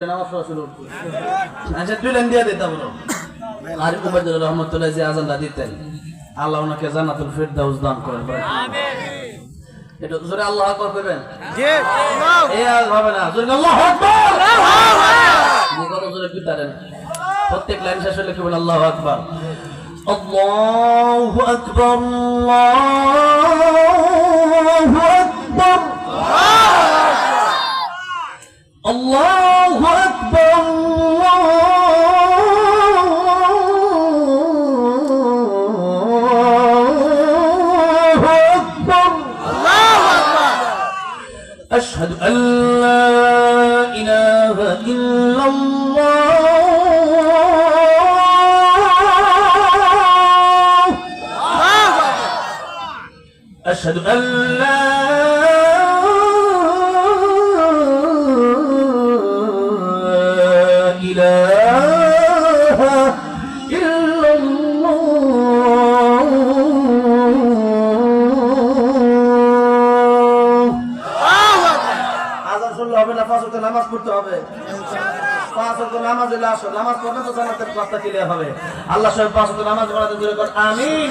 নামাজ পড়া শুরু করতে আচ্ছা দুই লাইন দিয়ে দিতে বলো আর উবাইদুর রহমতুল্লাহ যে আযানটা দিতেন আল্লাহ ওনাকে জান্নাতুল ফিরদাউস দান করেন আমিন এটা জোরে আল্লাহু আকবার কইবেন জি আল্লাহ এই আর হবে না জোরে আল্লাহু আকবার আল্লাহু আকবার কত জোরে পিতারেন প্রত্যেক লাইন শেষ হলে কইবেন আল্লাহু আকবার আল্লাহু আকবার আল্লাহু আকবার আল্লাহু আকবার أشهد أن لا إله إلا الله أشهد أن لا إله إلا হবে না পাঁচ ওয়াক্ত নামাজ পড়তে হবে পাঁচ ওয়াক্ত নামাজ নামাজ পড়লে তো জান্নাতের রাস্তা ক্লিয়ার হবে আল্লাহ সব পাঁচ ওয়াক্ত নামাজ পড়াতে দূরে কর আমিন।